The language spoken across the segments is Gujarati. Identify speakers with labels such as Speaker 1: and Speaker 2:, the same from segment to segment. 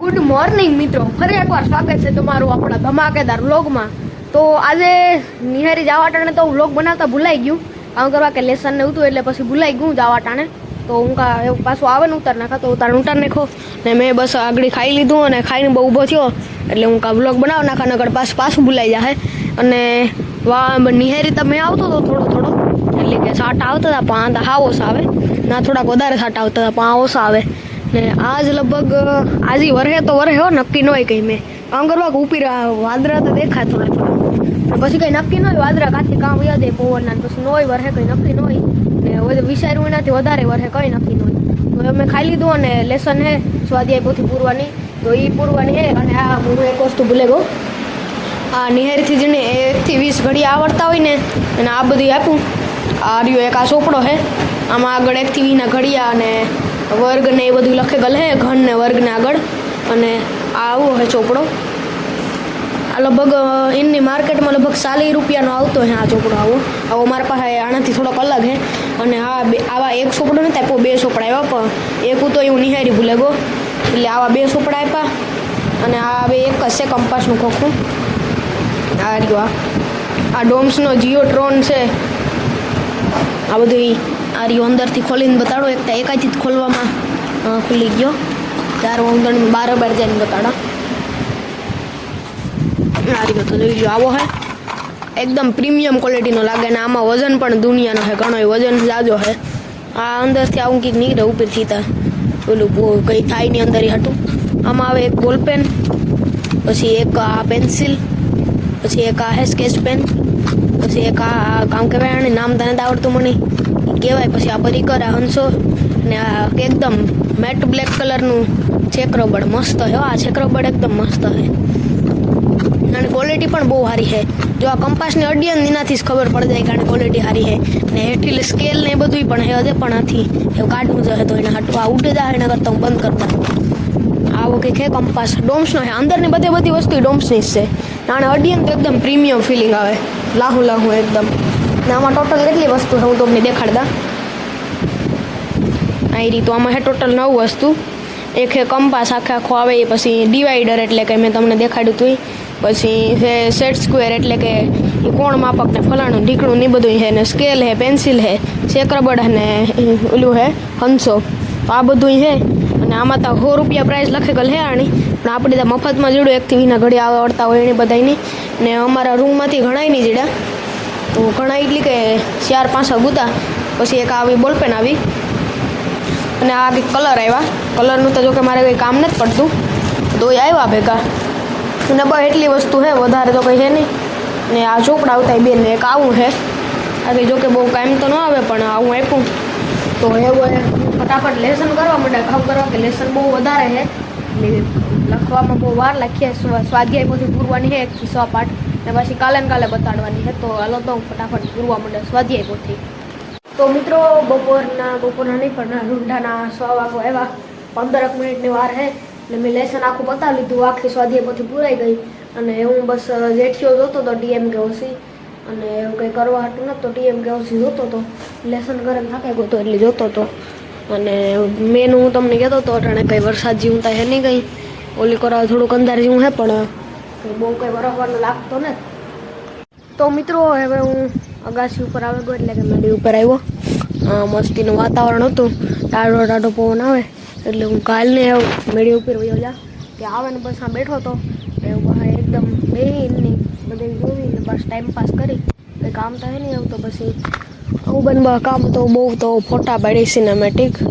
Speaker 1: ગુડ મોર્નિંગ મિત્રો, ફરી એકવાર સ્વાગત છે તમારું આપણા ધમાકેદાર વ્લોગમાં। તો આજે નિહારી જવા ટાણે તો વ્લોગ બનાવતા ભૂલાઈ ગયું, કામ કરવા કે લેસન ને હતું એટલે પછી ભૂલાઈ ગયું જવા ટાણે। તો હું પાછું આવે ને ઉતાર નાખા, તો ઉતાર નાખો ને મેં બસ આગળ ખાઈ લીધું અને ખાઈને બહુ ઊભો થયો એટલે હું વ્લોગ બનાવી નાખા, નકર પાછું ભૂલાઈ જાય। અને નિહારી તમે આવતો હતો થોડો એટલે કે સાટા આવતા હતા પણ આ ઓછ આવે ના, થોડાક વધારે સાટા આવતા હતા પણ ઓછા આવે ને। આજ લગભગ આજે વરહે તો વરહે હો, નક્કી ન હોય કંઈ। મેં કામ કરવા ઉપી વાદળા તો દેખાય થોડા પછી કંઈ નક્કી ન હોય, વાદળા કાંથી કામ યાદ પવનના પછી ન હોય, વરહે કંઈ નક્કી ન હોય ને વિચાર્યું એનાથી વધારે વરહે કંઈ નક્કી ન હોય। તો અમે ખાઈ લીધું અને લેસન હે સ્વાધ્યાય પોથી પૂરવાની, તો એ પૂરવાની હે। અને આ હું એક વસ્તુ ભૂલે ગયો, આ નિહારીથી જેને 1 થી 20 ઘડી આવડતા હોય ને અને આ બધી આપું। આ રહ્યો એક આ ચોપડો હે, આમાં આગળ 1 થી 20 ઘડિયા અને વર્ગ ને એ બધું લખેલ હે, ઘન ને વર્ગ ને આગળ। અને આવો હે ચોપડો, આ લગભગ એની માર્કેટમાં લગભગ 40 રૂપિયાનો આવતો હે આ ચોપડો। આવો મારા પાસે આનાથી થોડોક અલગ હે। અને આવા એક ચોપડો નથી આપ્યો, 2 ચોપડા આવ્યા, પણ એક તો એવું નિહારી ભૂલે ગયો એટલે આવા 2 ચોપડા આપ્યા। અને આ હવે એક જ છે કંપાસનું ખોખું। આ રહ્યો આ ડોમ્સનો જીઓટ્રોન છે, આ બધું આ રહ્યો અંદરથી ખોલીને બતાડો। એકાથી જ ખોલવામાં ખુલી ગયો, ચાર અંદર બાર જઈને બતાડા। આ રહ્યો તો જોઈ લો, આવો હે એકદમ પ્રીમિયમ ક્વોલિટીનો લાગે ને આમાં વજન પણ દુનિયાનો હે, ઘણો વજન જાજો હે। આ અંદરથી આવું કંઈક નીકળે ઉપરથી તા ઓલું કંઈ થાય નહીં અંદર હતું। આમાં આવે એક બોલ પેન, પછી એક આ પેન્સિલ, પછી એક આ હે સ્કેચ પેન, પછી એક આ કામ કહેવાય આને નામ તને આવડતું મને કહેવાય, પછી આ પરિકર, આ હંસો ને આ એકદમ મેટ બ્લેક કલરનું ચેક રબડ મસ્ત હે। આ ચેક રબડ એકદમ મસ્ત હે અને ક્વોલિટી પણ બહુ સારી છે। જો આ કંપાસની અડિયન એનાથી જ ખબર પડી જાય કારણ ક્વોલિટી સારી છે ને હેઠી સ્કેલ ને એ બધું પણ હે, હજે પણ આથી એવું કાઢવું જશે તો એના હાટું આ ઉડે જાય એના કરતાં હું બંધ કરતા। આવો કંઈક હે કંપાસ, ડોમ્સનો છે, અંદરની બધી વસ્તુ ડોમ્સની જ છે। અને અડિયન તો એકદમ પ્રીમિયમ ફિલિંગ આવે, લાહું એકદમ। ને આમાં ટોટલ કેટલી વસ્તુ છે હું તમને દેખાડતા। આ રીત આમાં છે ટોટલ 9 વસ્તુ। એક છે કંપાસ આખો આવે, પછી ડિવાઈડર એટલે કે મેં તમને દેખાડ્યું હતું, પછી છે સેટ સ્ક્વેર એટલે કે એ કોણ માપક ને ફલાણું ઢીકણું ને બધું છે, ને સ્કેલ છે, પેન્સિલ છે, ચેક રબડ ને ઓલું છે હંસો, તો આ બધું છે। અને આમાં તો 100 રૂપિયા પ્રાઇસ લખેલ હે આની, પણ આપણે ત્યાં મફતમાં જોડું 1 થી 20 ઘડી આવડતા હોય એની બધાની। ને અમારા રૂમમાંથી ઘણાય નહીં જીડ્યા, તો ઘણા એટલી કે 4-5 ગુતા। પછી એક આવી બોલપેન આવી અને આ કંઈક કલર આવ્યા। કલરનું તો જો કે મારે કંઈ કામ નથી પડતું, તો એ આવ્યા ભેગા અને બસ એટલી વસ્તુ છે, વધારે તો કંઈ છે નહીં। ને આ ચોપડા આવતા બેન ને એક આવું છે, આ કંઈ જો કે બહુ કામ તો ન આવે પણ આવું આપ્યું તો એવું ફટાફટ લેસન કરવા માંડે। કામ કરવા કે લેસન બહુ વધારે છે એટલે લખવામાં બહુ વાર લાગીએ। સ્વાધ્યાય પછી પૂરવાની છે 1 થી 6 પાઠ ને પછી કાલે બતાડવાની છે, તો હાલો તો ફટાફટ પૂરવા માંડે સ્વાધ્યાય પોથી। તો મિત્રો બપોરના નહીં પણ રૂંઢાના 6 વાગો આવ્યા, 15 મિનિટની વાર છે એટલે મેં લેસન આખું પતાવી લીધું, આખી સ્વાધ્યાય પોથી પૂરાઈ ગઈ। અને હું બસ જેઠિયો જોતો હતો TMK ઓસી, અને એવું કંઈ કરવા હતું નથી તો TMK ઓસી જોતો હતો, લેસન કરીને થાકી ગયો હતો એટલે જોતો હતો। અને મેનું હું તમને કહેતો હતો અટાણે કંઈ વરસાદ જેવું થાય છે નહીં, કંઈ ઓલી કરવા થોડુંક અંધાર જેવું છે પણ બહુ કંઈ વરસવાનો લાગતો ને। તો મિત્રો હવે હું અગાસી ઉપર આવી ગયો એટલે કે મેળી ઉપર આવ્યો, મસ્તીનું વાતાવરણ હતું, ટાઢો પવન આવે એટલે હું કાલને મેળી ઉપર વયો જા ત્યાં આવે ને બસ આ બેઠો હતો એવું બહાર એકદમ બેહીને બધે જોઈને બસ ટાઈમ પાસ કરી, કંઈ કામ તો નહીં આવતો। પછી હું કામ તો બહુ તો ફોટા પાડી સિનેમેટિક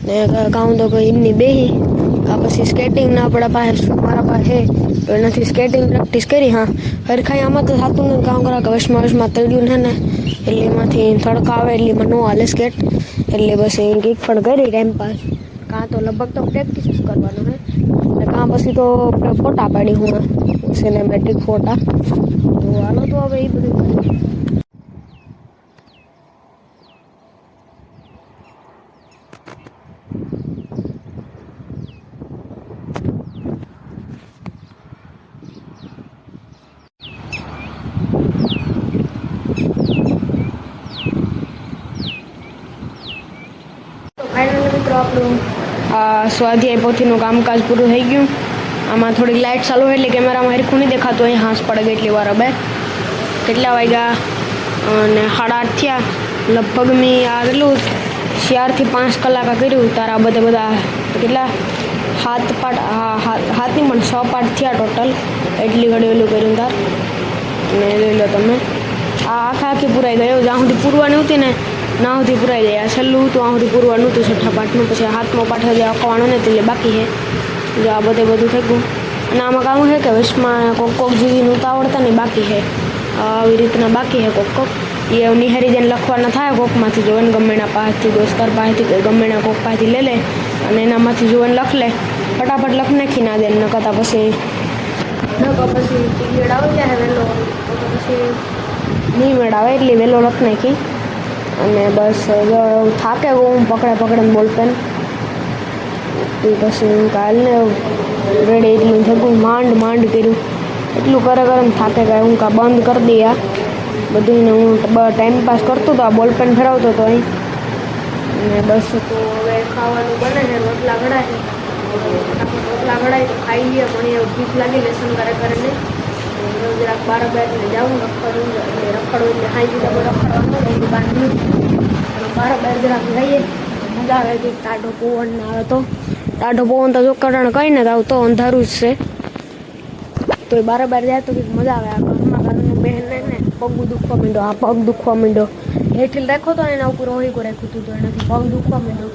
Speaker 1: ને કામ તો કંઈ એમની બેહી પછી સ્કેટિંગના આપણા પાસે મારા પાસે તો એનાથી સ્કેટિંગ પ્રેક્ટિસ કરી। હા હરખાઈ આમાં તો થતું નથી, કામ કરા કે વશમાં તળ્યું છે ને એટલે એમાંથી તડકા આવે એટલે એમાં ન હાલે સ્કેટ, એટલે બસ એ ગીત પણ કરી ટાઈમ પાસ। કાં તો લગભગ તો પ્રેક્ટિસ જ કરવાનું છે ને કાં પછી તો ફોટા પાડી હું સિનેમેટિક ફોટા, તો હાલો તો હવે એ બધું કરી। તો ફાઇનલી મિત્રો આપણું સ્વાધ્યાય પોથીનું કામકાજ પૂરું થઈ ગયું। આમાં થોડીક લાઇટ ચાલુ હોય એટલે કેમેરામાં હરખું નહીં દેખાતું. અહીં હાંસ પડે ગઈ એટલી વાર હવે કેટલા વાગ્યા અને 8:30 થયા લગભગ. મેં આ કેટલું 4 થી 5 કલાક કર્યું તારા બધા કેટલા 7 પાર્ટ, હા 7 નહીં પણ 6 પાર્ટ થયા ટોટલ. એટલી ઘડી ઓલું કર્યું તાર અને લઈ લો તમે આ આખી પૂરાઈ ગયો. જ્યાં સુધી પૂરવા નહોતી ને ના સુધી પૂરાઈ ગયા. છેલ્લું હતું આ સુધી પૂરવા નહોતું 6ઠ્ઠા પાઠનું. પછી 7મો પાઠ હજી અખવાનો ને એટલે બાકી છે. જો આ બધું થઈ ગયું. અને આમાં કામ છે કે વચમાં કોક જીવીને ઉતાવળતા ને બાકી છે. આવી રીતના બાકી છે કોક એ નિહારી જઈને લખવાના થાય. કોકમાંથી જોઈને ગમેના પાસેથી દોસ્તાર પાસેથી ગમેના કોક પાસેથી લઈ લે અને એનામાંથી જોઈને લખ લે. ફટાફટ લખ નાખી ના દે ન કરતા પછી પીરિયડ આવી જાય વહેલો પછી નહીં મેળ આવે એટલે વહેલો લખ નાખી. અને બસ થાકે હું પકડે બોલપેન પછી કાલને રેડી એટલું થયું. માંડ કર્યું એટલું કરે ને થાકે ગયા. હું કાં બંધ કરી દઈએ બધું. હું ટાઈમ પાસ કરતો હતો. આ બોલપેન ફેરવતો હતો અહીં. અને બસ તો હવે ખાવાનું બને છે. રોટલા ઘડાય તો ખાઈ લઈએ. પણ એ ભૂખ લાગી લેસન કરે નહીં. જરાક 12 જાઉં રખડવું એટલે હાઈ રખડવાનું બાંધ્યું 12 જરાક જઈએ. મજા આવે કે ટાઢો પવન ના આવે તો. ટાઢો પવન તો જો કરણ કઈ ને તો અંધારું જ છે. તો એ 12 જાય તો કંઈક મજા આવે. આ ઘરમાં ઘરની બહેનને ને પગ દુખવા માંડ્યો. આ પગ દુખવા માંડ્યો. હેઠળ રાખ્યો તો એના ઉપર ઓહીકો રાખ્યું હતું તો એનાથી પગ દુખવા માંડ્યો.